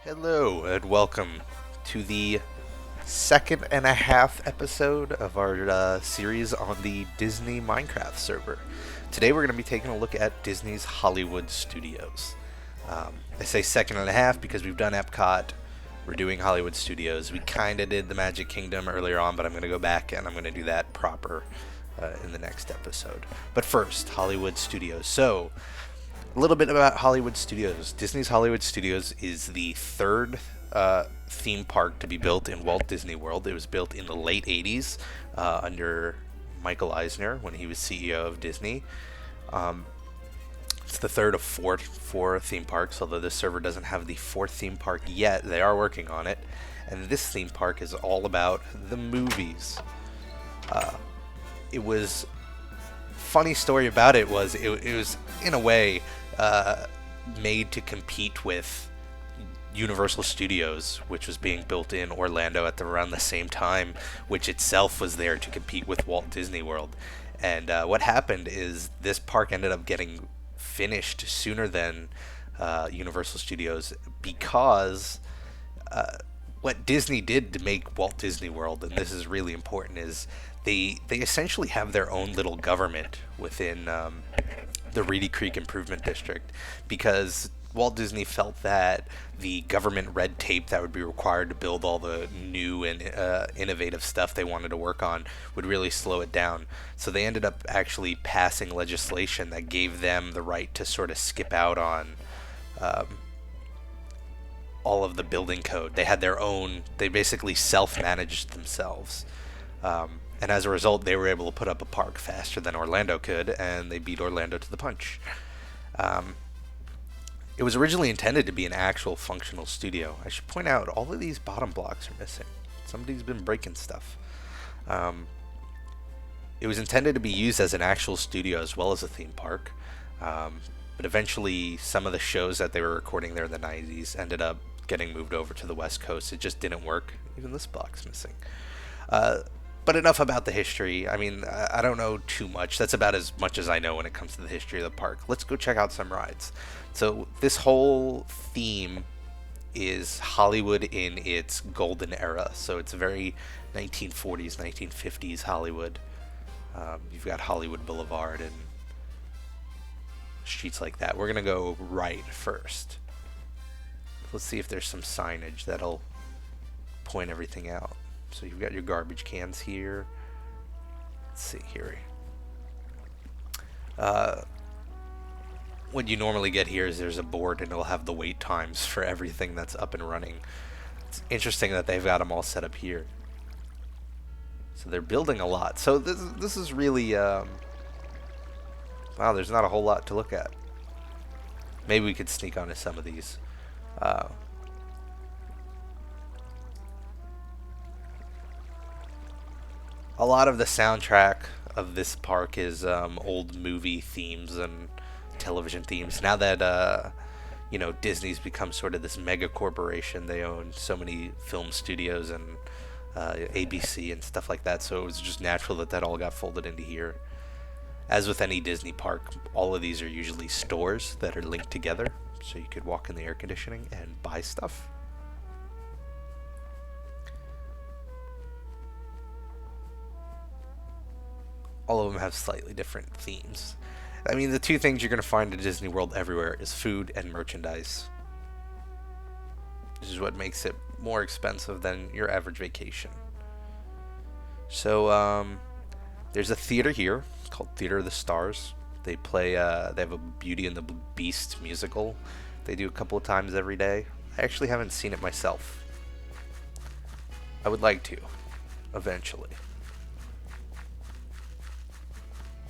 Hello, and welcome to the second and a half episode of our series on the Disney Minecraft server. Today we're going to be taking a look at Disney's Hollywood Studios. I say second and a half because we've done Epcot, we're doing Hollywood Studios. We kind of did the Magic Kingdom earlier on, but I'm going to go back and I'm going to do that proper in the next episode. But first, Hollywood Studios. So, a little bit about Hollywood Studios. Disney's Hollywood Studios is the third theme park to be built in Walt Disney World. It was built in the late 80s under Michael Eisner when he was CEO of Disney. It's the third of four theme parks, although this server doesn't have the fourth theme park yet. They are working on it. And this theme park is all about the movies. It was funny story about it was it was in a way made to compete with Universal Studios, which was being built in Orlando at around the same time, which itself was there to compete with Walt Disney World. And what happened is this park ended up getting finished sooner than Universal Studios because what Disney did to make Walt Disney World, and this is really important, is they essentially have their own little government within the Reedy Creek Improvement District, because Walt Disney felt that the government red tape that would be required to build all the new and innovative stuff they wanted to work on would really slow it down. So they ended up actually passing legislation that gave them the right to sort of skip out on all of the building code. They had their own, they basically self-managed themselves. And as a result, they were able to put up a park faster than Orlando could, and they beat Orlando to the punch. It was originally intended to be an actual functional studio. I should point out, all of these bottom blocks are missing. Somebody's been breaking stuff. It was intended to be used as an actual studio as well as a theme park. But eventually, some of the shows that they were recording there in the 90s ended up getting moved over to the West Coast. It just didn't work. Even this block's missing. But enough about the history. I mean, I don't know too much. That's about as much as I know when it comes to the history of the park. Let's go check out some rides. So this whole theme is Hollywood in its golden era. So it's very 1940s, 1950s Hollywood. You've got Hollywood Boulevard and streets like that. We're going to go right first. Let's see if there's some signage that'll point everything out. So you've got your garbage cans here. Let's see here. What you normally get here is there's a board and it'll have the wait times for everything that's up and running. It's interesting that they've got them all set up here. So they're building a lot. So this is really wow, there's not a whole lot to look at. Maybe we could sneak onto some of these. A lot of the soundtrack of this park is old movie themes and television themes. Now that Disney's become sort of this mega corporation, they own so many film studios and ABC and stuff like that. So it was just natural that all got folded into here. As with any Disney park, all of these are usually stores that are linked together, so you could walk in the air conditioning and buy stuff. All of them have slightly different themes. I mean, the two things you're going to find in Disney World everywhere is food and merchandise. This is what makes it more expensive than your average vacation. So, there's a theater here called Theater of the Stars. They play, they have a Beauty and the Beast musical. They do a couple of times every day. I actually haven't seen it myself. I would like to, eventually.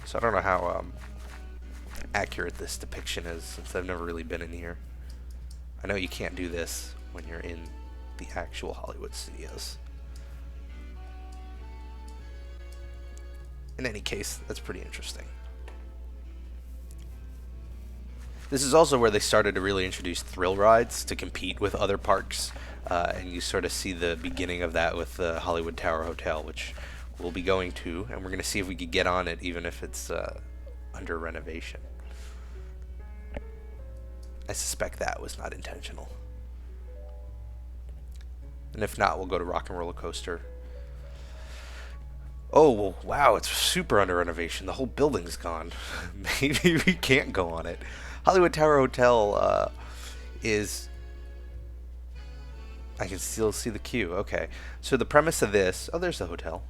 So I don't know how accurate this depiction is, since I've never really been in here. I know you can't do this when you're in the actual Hollywood Studios. In any case, that's pretty interesting. This is also where they started to really introduce thrill rides to compete with other parks, and you sort of see the beginning of that with the Hollywood Tower Hotel, which we'll be going to, and we're going to see if we could get on it even if it's under renovation. I suspect that was not intentional. And if not, we'll go to Rock and Roller Coaster. Oh, well, wow, it's super under renovation. The whole building's gone. Maybe we can't go on it. Hollywood Tower Hotel is... I can still see the queue. Okay. So the premise of this... Oh, there's the hotel.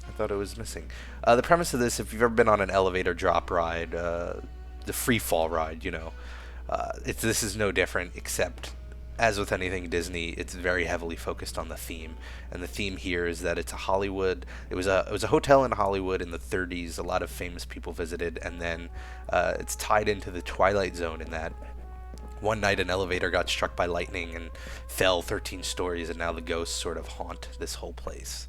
I thought it was missing. The premise of this, if you've ever been on an elevator drop ride, the free fall ride, you know, this is no different, except as with anything Disney, it's very heavily focused on the theme. And the theme here is that it's a Hollywood. It was a hotel in Hollywood in the 30s. A lot of famous people visited, and then it's tied into the Twilight Zone in that one night an elevator got struck by lightning and fell 13 stories, and now the ghosts sort of haunt this whole place.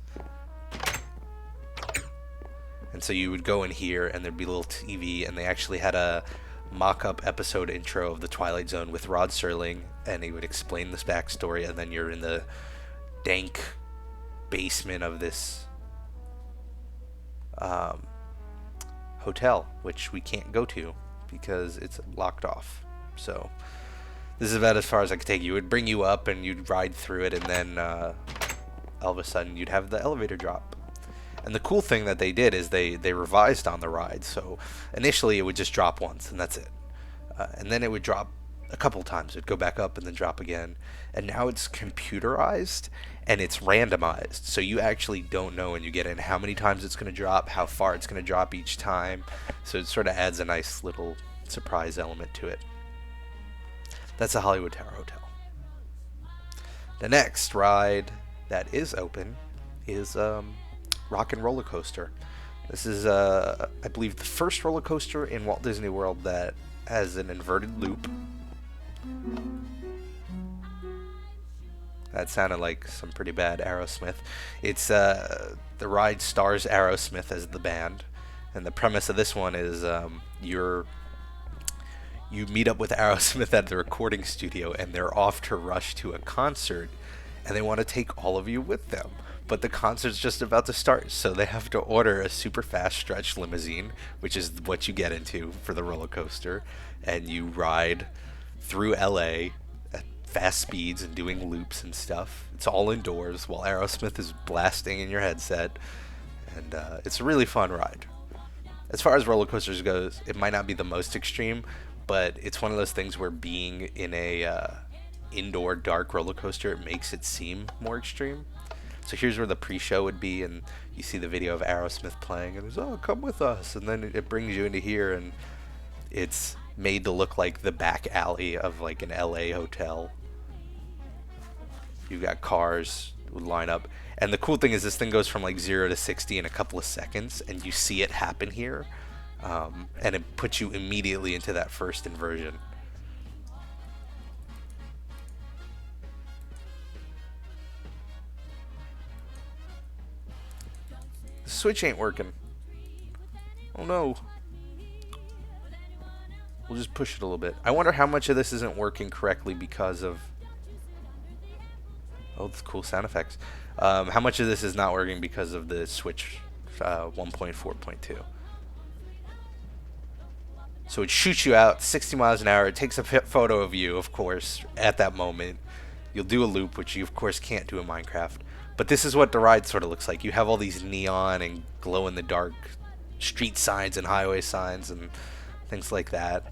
And so you would go in here, and there'd be a little TV, and they actually had a mock-up episode intro of the Twilight Zone with Rod Serling, and he would explain this backstory, and then you're in the dank basement of this hotel, which we can't go to because it's locked off. So this is about as far as I could take you. It would bring you up, and you'd ride through it, and then all of a sudden you'd have the elevator drop. And the cool thing that they did is they revised on the ride. So initially it would just drop once, and that's it. And then it would drop a couple times. It would go back up and then drop again. And now it's computerized, and it's randomized. So you actually don't know when you get in how many times it's going to drop, how far it's going to drop each time. So it sort of adds a nice little surprise element to it. That's the Hollywood Tower Hotel. The next ride that is open is... Rock and Roller Coaster. This is, I believe, the first roller coaster in Walt Disney World that has an inverted loop. That sounded like some pretty bad Aerosmith. It's, the ride stars Aerosmith as the band, and the premise of this one is, you meet up with Aerosmith at the recording studio, and they're off to rush to a concert, and they want to take all of you with them. But the concert's just about to start, so they have to order a super fast stretch limousine, which is what you get into for the roller coaster, and you ride through LA at fast speeds and doing loops and stuff. It's all indoors while Aerosmith is blasting in your headset, and it's a really fun ride. As far as roller coasters goes, it might not be the most extreme, but it's one of those things where being in a indoor dark roller coaster, it makes it seem more extreme. So here's where the pre-show would be, and you see the video of Aerosmith playing, and it's, oh, come with us, and then it brings you into here, and it's made to look like the back alley of like an LA hotel. You've got cars would line up, and the cool thing is this thing goes from like 0 to 60 in a couple of seconds, and you see it happen here, and it puts you immediately into that first inversion. Switch ain't working. Oh no. We'll just push it a little bit. I wonder how much of this isn't working correctly because of... Oh, that's cool sound effects. How much of this is not working because of the Switch 1.4.2. So it shoots you out 60 miles an hour. It takes a photo of you, of course, at that moment. You'll do a loop, which you, of course, can't do in Minecraft. But this is what the ride sort of looks like. You have all these neon and glow-in-the-dark street signs and highway signs and things like that.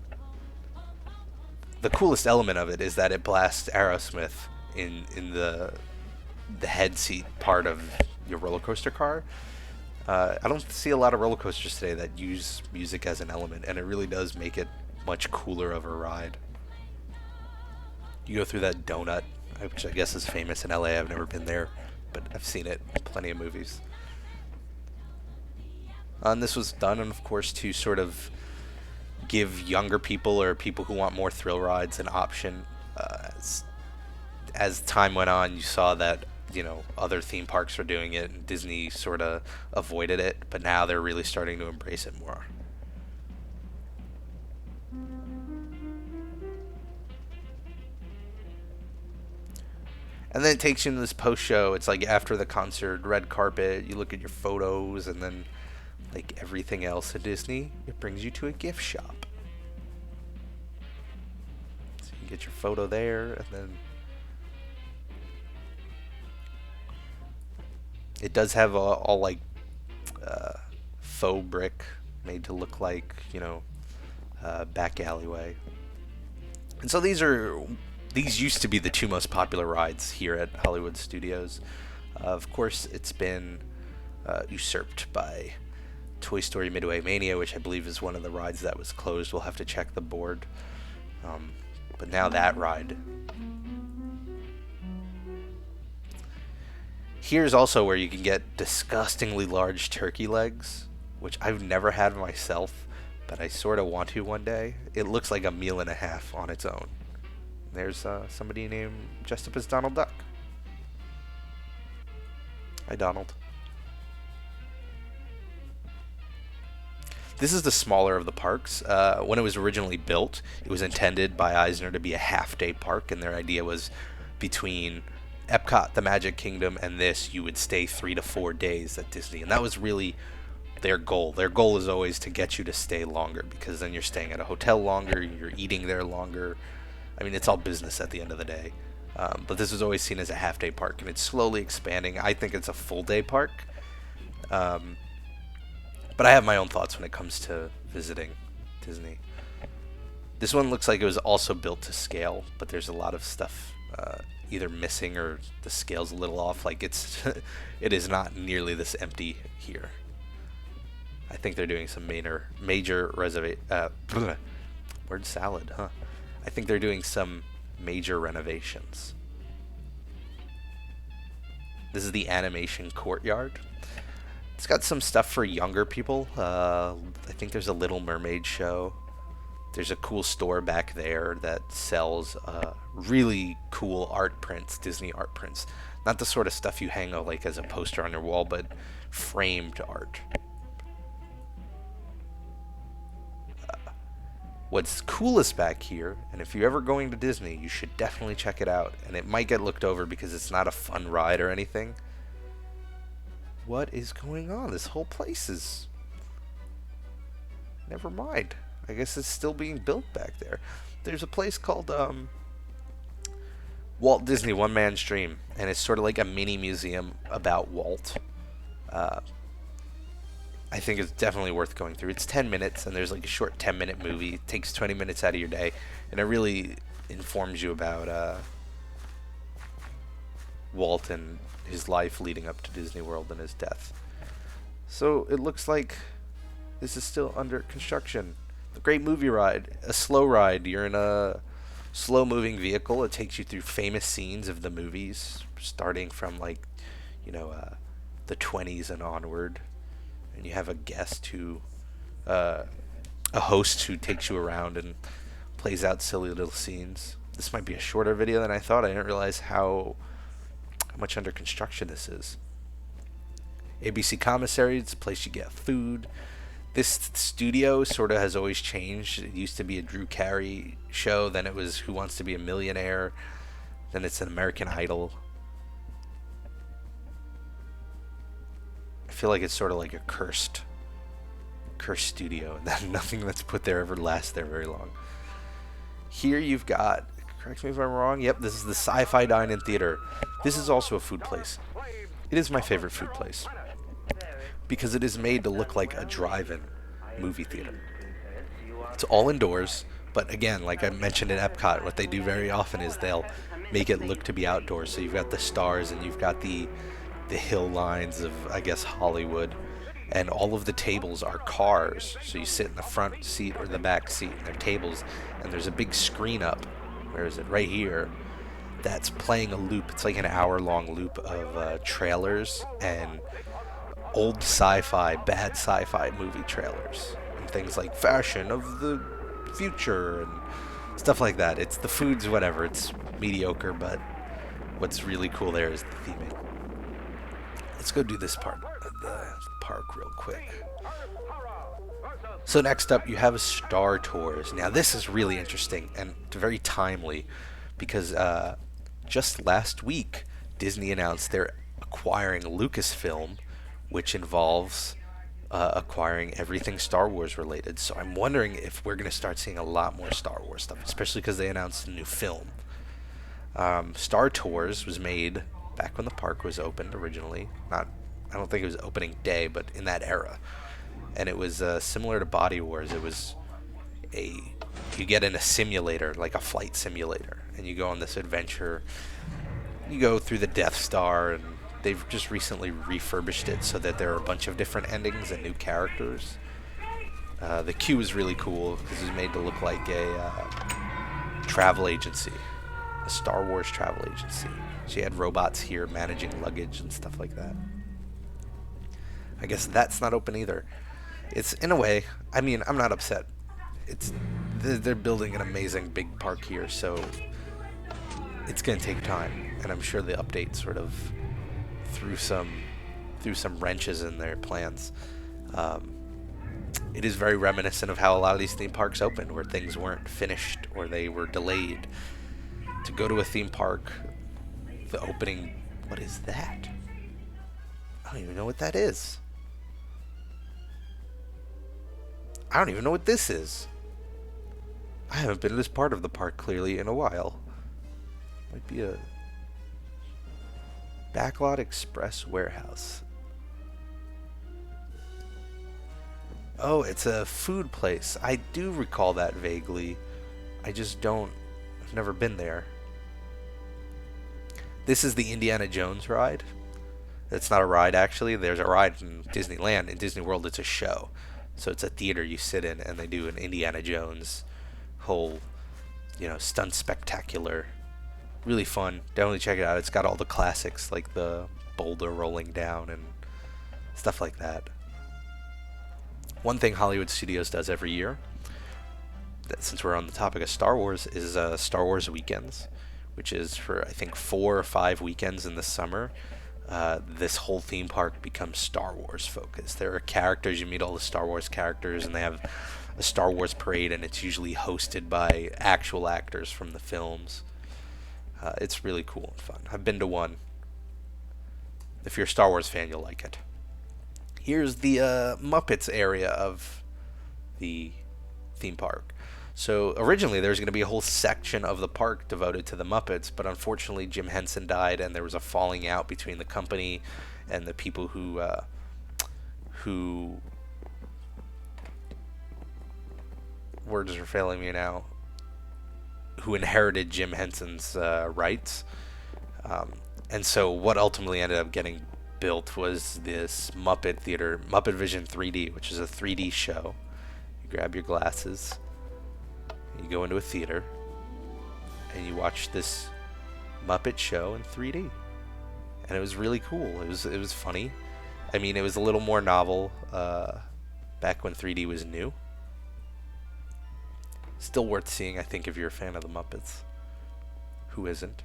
The coolest element of it is that it blasts Aerosmith in the head seat part of your roller coaster car. I don't see a lot of roller coasters today that use music as an element, and it really does make it much cooler of a ride. You go through that donut, which I guess is famous in LA. I've never been there, but I've seen it in plenty of movies. And this was done, of course, to sort of give younger people or people who want more thrill rides an option. As time went on, you saw that, you know, other theme parks were doing it, and Disney sort of avoided it, but now they're really starting to embrace it more. And then it takes you into this post-show. It's like after the concert, red carpet, you look at your photos, and then like everything else at Disney, it brings you to a gift shop. So you get your photo there, and then It does have all like faux brick made to look like, back alleyway. And so these used to be the two most popular rides here at Hollywood Studios. Of course, it's been usurped by Toy Story Midway Mania, which I believe is one of the rides that was closed. We'll have to check the board. But now that ride. Here's also where you can get disgustingly large turkey legs, which I've never had myself, but I sort of want to one day. It looks like a meal and a half on its own. There's somebody named dressed up as Donald Duck. Hi, Donald. This is the smaller of the parks. When it was originally built, it was intended by Eisner to be a half-day park, and their idea was between Epcot, the Magic Kingdom, and this, you would stay 3 to 4 days at Disney. And that was really their goal. Their goal is always to get you to stay longer, because then you're staying at a hotel longer, you're eating there longer. I mean, it's all business at the end of the day. But this was always seen as a half-day park, and it's slowly expanding. I think it's a full-day park. But I have my own thoughts when it comes to visiting Disney. This one looks like it was also built to scale, but there's a lot of stuff either missing or the scale's a little off. Like it is not nearly this empty here. I think they're doing some major word salad, huh? I think they're doing some major renovations. This is the animation courtyard. It's got some stuff for younger people. I think there's a Little Mermaid show. There's a cool store back there that sells really cool art prints, Disney art prints. Not the sort of stuff you hang out like as a poster on your wall, but framed art. What's coolest back here, and if you're ever going to Disney, you should definitely check it out. And it might get looked over because it's not a fun ride or anything. What is going on? This whole place is... Never mind. I guess it's still being built back there. There's a place called Walt Disney One Man's Dream, and it's sort of like a mini museum about Walt. I think it's definitely worth going through. It's 10 minutes, and there's like a short 10-minute movie. It takes 20 minutes out of your day, and it really informs you about Walt and his life leading up to Disney World and his death. So it looks like this is still under construction. A great movie ride, a slow ride. You're in a slow-moving vehicle. It takes you through famous scenes of the movies, starting from like, the 20s and onward. And you have a guest who, a host who takes you around and plays out silly little scenes. This might be a shorter video than I thought. I didn't realize how much under construction this is. ABC Commissary, it's a place you get food. This studio sort of has always changed. It used to be a Drew Carey show, then it was Who Wants to Be a Millionaire, then it's an American Idol. I feel like it's sort of like a cursed studio, and that nothing that's put there ever lasts there very long. Here you've got, correct me if I'm wrong, yep, this is the Sci-Fi Dine-In Theater. This is also a food place. It is my favorite food place because it is made to look like a drive-in movie theater. It's all indoors, but again, like I mentioned at Epcot, what they do very often is they'll make it look to be outdoors. So you've got the stars and you've got the hill lines of, I guess, Hollywood, and all of the tables are cars. So you sit in the front seat or the back seat, and they're tables, and there's a big screen up. Where is it? Right here. That's playing a loop. It's like an hour-long loop of trailers and old sci-fi, bad sci-fi movie trailers, and things like Fashion of the Future and stuff like that. It's the food's whatever. It's mediocre, but what's really cool there is the theming. Let's go do this part of the park real quick. So next up, you have Star Tours. Now this is really interesting and very timely because just last week, Disney announced they're acquiring Lucasfilm, which involves acquiring everything Star Wars related. So I'm wondering if we're going to start seeing a lot more Star Wars stuff, especially because they announced a new film. Star Tours was made back when the park was opened originally, not I don't think it was opening day, but in that era. And it was similar to Body Wars. It was a you get in a simulator, like a flight simulator, and you go on this adventure. You go through the Death Star, and they've just recently refurbished it so that there are a bunch of different endings and new characters. The queue is really cool because it's made to look like a travel agency, a Star Wars travel agency. So you had robots here managing luggage and stuff like that. I guess that's not open either. It's, in a way, I mean, I'm not upset. They're building an amazing big park here, so it's going to take time, and I'm sure the update sort of threw some wrenches in their plans. It is very reminiscent of how a lot of these theme parks opened, where things weren't finished or they were delayed. To go to a theme park, the opening, what is that? I don't even know what that is. I don't even know what this is. I haven't been to this part of the park clearly in a while. Might be a Backlot Express warehouse. Oh, it's a food place. I do recall that vaguely. I just don't. I've never been there. This is the Indiana Jones ride. It's not a ride, actually. There's a ride in Disneyland. In Disney World, it's a show. So it's a theater you sit in, and they do an Indiana Jones whole, stunt spectacular. Really fun. Definitely check it out. It's got all the classics, like the boulder rolling down and stuff like that. One thing Hollywood Studios does every year, since we're on the topic of Star Wars, is Star Wars Weekends, which is for, I think, 4 or 5 weekends in the summer. This whole theme park becomes Star Wars focused. There are characters, you meet all the Star Wars characters, and they have a Star Wars parade, and it's usually hosted by actual actors from the films. It's really cool and fun. I've been to one. If you're a Star Wars fan, you'll like it. Here's the Muppets area of the theme park. So originally there was going to be a whole section of the park devoted to the Muppets, but unfortunately Jim Henson died, and there was a falling out between the company and the people who words are failing me now, who inherited Jim Henson's rights. And so what ultimately ended up getting built was this Muppet Theater, Muppet Vision 3D, which is a 3D show. You grab your glasses, you go into a theater, and you watch this Muppet show in 3D. And it was really cool. It was funny. I mean, it was a little more novel back when 3D was new. Still worth seeing, I think, if you're a fan of the Muppets. Who isn't?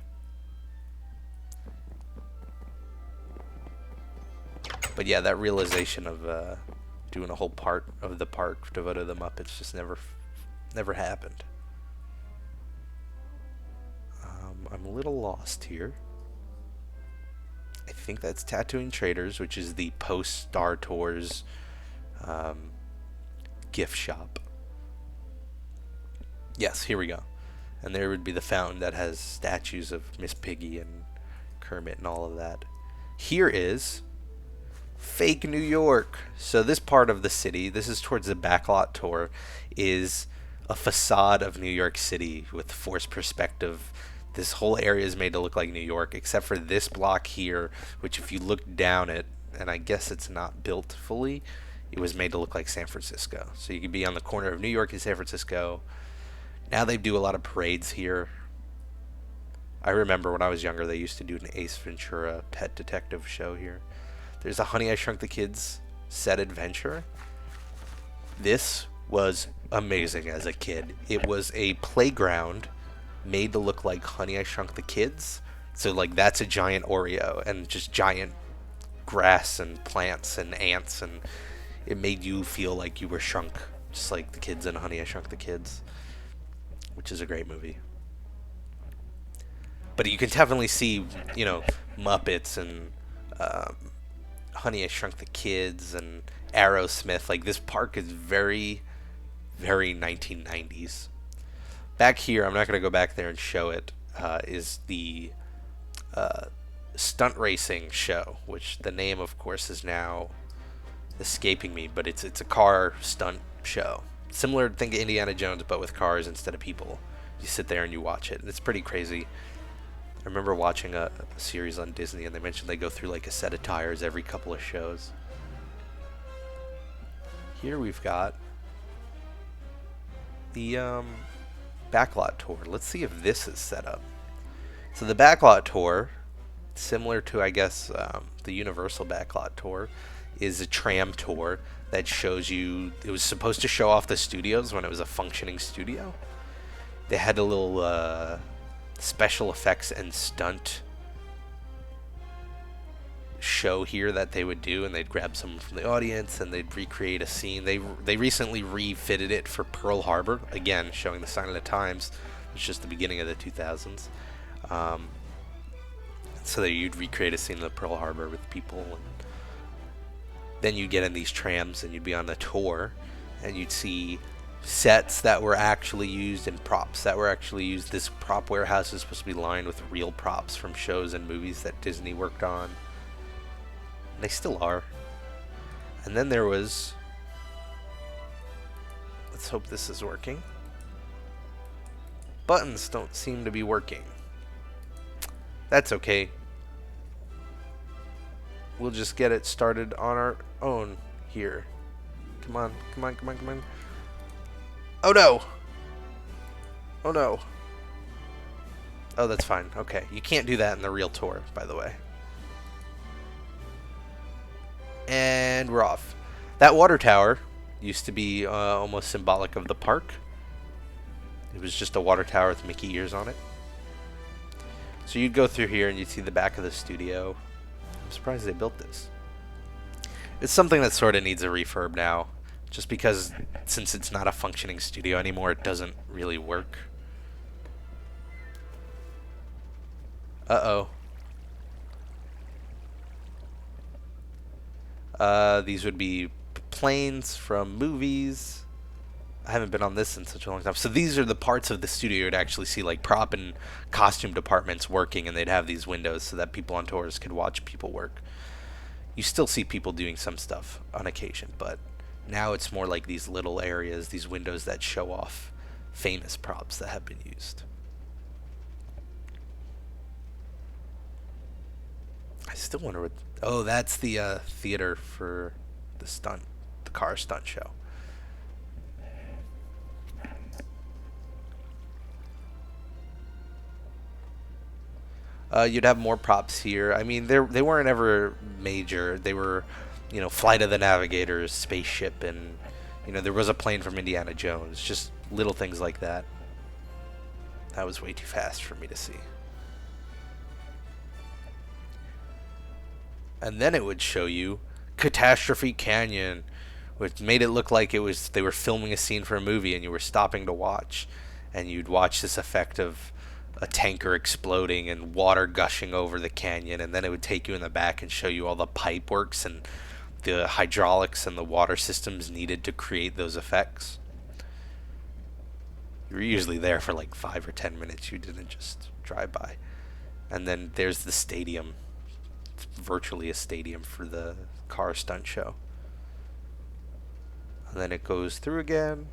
But yeah, that realization of doing a whole part of the park devoted to the Muppets just never happened. I'm a little lost here. I think that's Tattooing Traders, which is the post-Star Tours gift shop. Yes, here we go. And there would be the fountain that has statues of Miss Piggy and Kermit and all of that. Here is fake New York. So this part of the city, this is towards the Backlot Tour, is a facade of New York City with forced perspective. This whole area is made to look like New York, except for this block here, which if you look down it, and I guess it's not built fully, it was made to look like San Francisco. So you could be on the corner of New York and San Francisco. Now they do a lot of parades here. I remember when I was younger, they used to do an Ace Ventura Pet Detective show here. There's a Honey, I Shrunk the Kids set adventure. This was amazing as a kid. It was a playground made to look like Honey, I Shrunk the Kids. So, like, that's a giant Oreo and just giant grass and plants and ants, and it made you feel like you were shrunk, just like the kids in Honey, I Shrunk the Kids, which is a great movie. But you can definitely see, Muppets and Honey, I Shrunk the Kids and Aerosmith. Like, this park is very, very 1990s. Back here, I'm not going to go back there and show it, is the stunt racing show, which the name, of course, is now escaping me, but it's a car stunt show. Similar, think of Indiana Jones, but with cars instead of people. You sit there and you watch it. It's pretty crazy. I remember watching a series on Disney, and they mentioned they go through like a set of tires every couple of shows. Here we've got the Backlot Tour. Let's see if this is set up. So the Backlot Tour, similar to, I guess, the Universal Backlot Tour, is a tram tour that shows you. It was supposed to show off the studios when it was a functioning studio. They had a little special effects and stunt show here that they would do, and they'd grab someone from the audience and they'd recreate a scene. They recently refitted it for Pearl Harbor, again showing the sign of the times. It's just the beginning of the 2000s. So that you'd recreate a scene of Pearl Harbor with people, and then you'd get in these trams and you'd be on the tour, and you'd see sets that were actually used and props that were actually used. This prop warehouse is supposed to be lined with real props from shows and movies that Disney worked on. And they still are. And then there was, let's hope this is working. Buttons don't seem to be working. That's okay. We'll just get it started on our own here. Come on, come on, come on, come on. Oh no! Oh no. Oh, that's fine. Okay. You can't do that in the real tour, by the way. And we're off. That water tower used to be almost symbolic of the park. It was just a water tower with Mickey ears on it. So you'd go through here and you'd see the back of the studio. I'm surprised they built this. It's something that sort of needs a refurb now. Just because, since it's not a functioning studio anymore, it doesn't really work. Uh-oh. These would be planes from movies. I haven't been on this in such a long time. So these are the parts of the studio you'd actually see, like prop and costume departments working, and they'd have these windows so that people on tours could watch people work. You still see people doing some stuff on occasion, but now it's more like these little areas, these windows that show off famous props that have been used. I still wonder what... Oh, that's the theater for the car stunt show. You'd have more props here. I mean, they weren't ever major. They were, Flight of the Navigators, spaceship, and, there was a plane from Indiana Jones. Just little things like that. That was way too fast for me to see. And then it would show you Catastrophe Canyon, which made it look like they were filming a scene for a movie and you were stopping to watch. And you'd watch this effect of a tanker exploding and water gushing over the canyon, and then it would take you in the back and show you all the pipe works and the hydraulics and the water systems needed to create those effects. You were usually there for like 5 or 10 minutes. You didn't just drive by. And then there's the stadium. It's virtually a stadium for the car stunt show. And then it goes through again.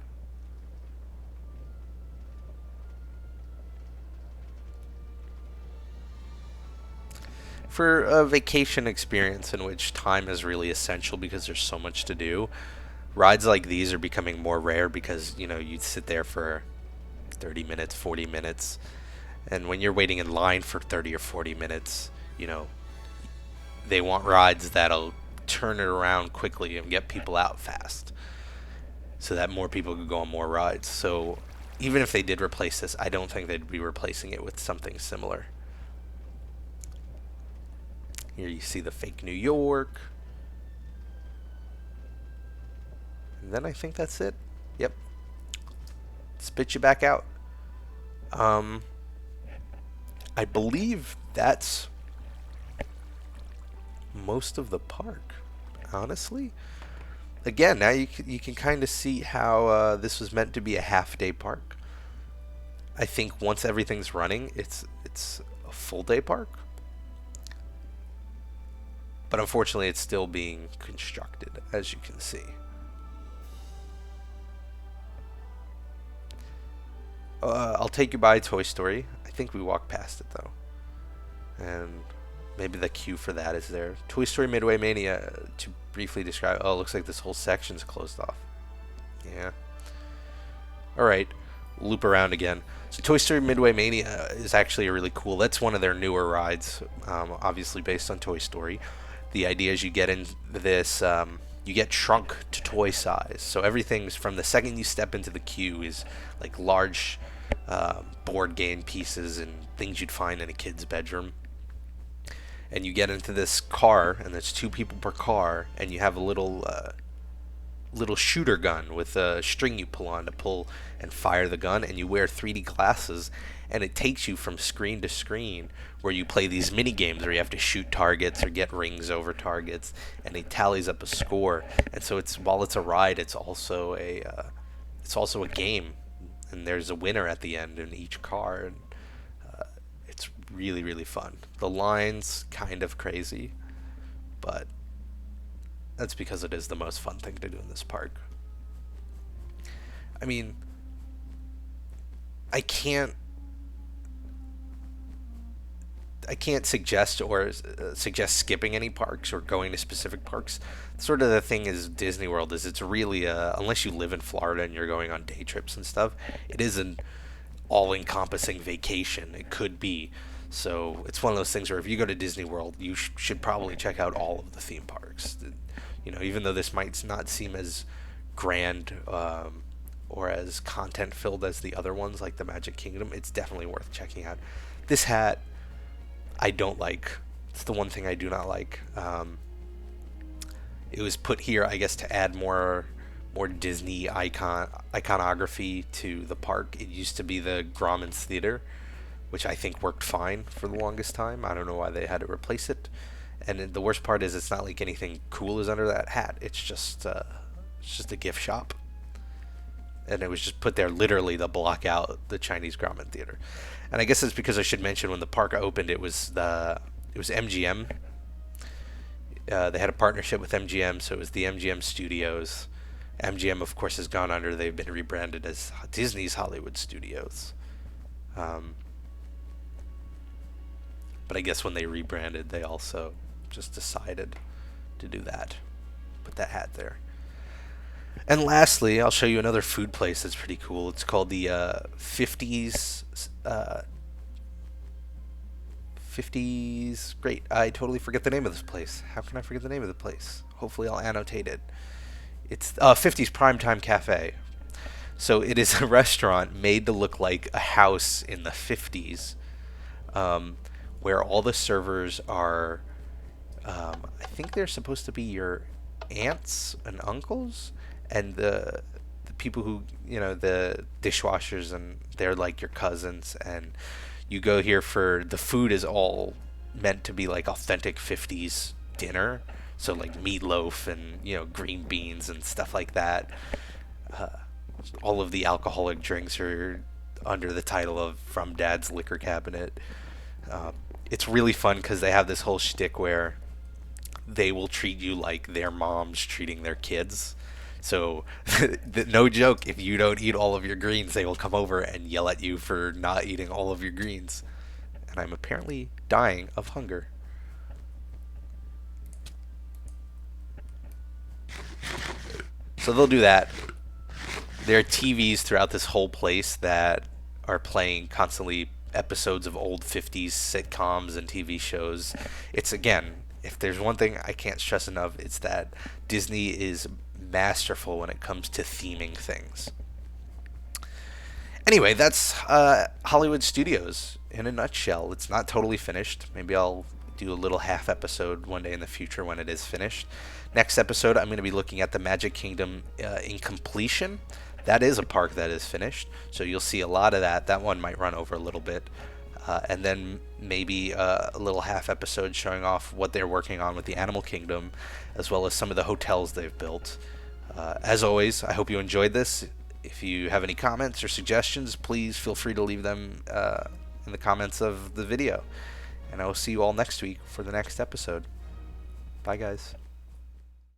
For a vacation experience in which time is really essential because there's so much to do, rides like these are becoming more rare because, you'd sit there for 30 minutes, 40 minutes, and when you're waiting in line for 30 or 40 minutes, they want rides that'll turn it around quickly and get people out fast so that more people could go on more rides. So even if they did replace this, I don't think they'd be replacing it with something similar. Here you see the fake New York. And then I think that's it. Yep. Spit you back out. I believe that's most of the park, honestly. Again, now you can kind of see how this was meant to be a half-day park. I think once everything's running, it's a full-day park. but unfortunately it's still being constructed, as you can see. I'll Take You By Toy Story. I think we walked past it though, and maybe the cue for that is there. Toy Story Midway Mania, to briefly describe. Oh, it looks like this whole section's closed off. Yeah. Alright, loop around again. So Toy Story Midway Mania is actually a really cool, that's one of their newer rides, obviously based on Toy Story. The idea is you get in this, you get shrunk to toy size. So everything's, from the second you step into the queue, is like large board game pieces and things you'd find in a kid's bedroom. And you get into this car, and there's 2 people per car, and you have a little shooter gun with a string you pull on to pull and fire the gun, and you wear 3D glasses, and it takes you from screen to screen where you play these mini games where you have to shoot targets or get rings over targets, and it tallies up a score. And so it's, while it's a ride, it's also a game, and there's a winner at the end in each car, and it's really, really fun. The line's kind of crazy, but that's because it is the most fun thing to do in this park. I mean, I can't suggest skipping any parks or going to specific parks. Sort of the thing is Disney World is, it's really unless you live in Florida and you're going on day trips and stuff, it is an all-encompassing vacation. It could be. So it's one of those things where if you go to Disney World, you should probably check out all of the theme parks. You know, even though this might not seem as grand or as content-filled as the other ones, like the Magic Kingdom, it's definitely worth checking out. This hat, I don't like. It's the one thing I do not like. It was put here, I guess, to add more Disney iconography to the park. It used to be the Grauman's Theater, which I think worked fine for the longest time. I don't know why they had to replace it. And the worst part is, it's not like anything cool is under that hat. It's just a gift shop, and it was just put there literally to block out the Chinese Grauman Theater. And I guess it's because I should mention, when the park opened, it was MGM. They had a partnership with MGM, so it was the MGM Studios. MGM, of course, has gone under. They've been rebranded as Disney's Hollywood Studios. But I guess when they rebranded, they also just decided to do that. Put that hat there. And lastly, I'll show you another food place that's pretty cool. It's called the 50s. 50s. Great. I totally forget the name of this place. How can I forget the name of the place? Hopefully I'll annotate it. It's 50s Primetime Cafe. So it is a restaurant made to look like a house in the 50s, where all the servers are, I think they're supposed to be your aunts and uncles, and the people who, you know, the dishwashers, and they're like your cousins. And you go here for, the food is all meant to be like authentic 50s dinner, so like meatloaf and, you know, green beans and stuff like that. All of the alcoholic drinks are under the title of From Dad's Liquor Cabinet. It's really fun because they have this whole shtick where they will treat you like their mom's treating their kids. So, no joke, if you don't eat all of your greens, they will come over and yell at you for not eating all of your greens. And I'm apparently dying of hunger. So they'll do that. There are TVs throughout this whole place that are playing constantly episodes of old 50s sitcoms and TV shows. It's, again, if there's one thing I can't stress enough, it's that Disney is masterful when it comes to theming things. Anyway, that's Hollywood Studios in a nutshell. It's not totally finished. Maybe I'll do a little half episode one day in the future when it is finished. Next episode, I'm going to be looking at the Magic Kingdom in completion. That is a park that is finished, so you'll see a lot of that. That one might run over a little bit. And then maybe a little half episode showing off what they're working on with the Animal Kingdom, as well as some of the hotels they've built. As always, I hope you enjoyed this. If you have any comments or suggestions, please feel free to leave them in the comments of the video. And I will see you all next week for the next episode. Bye, guys.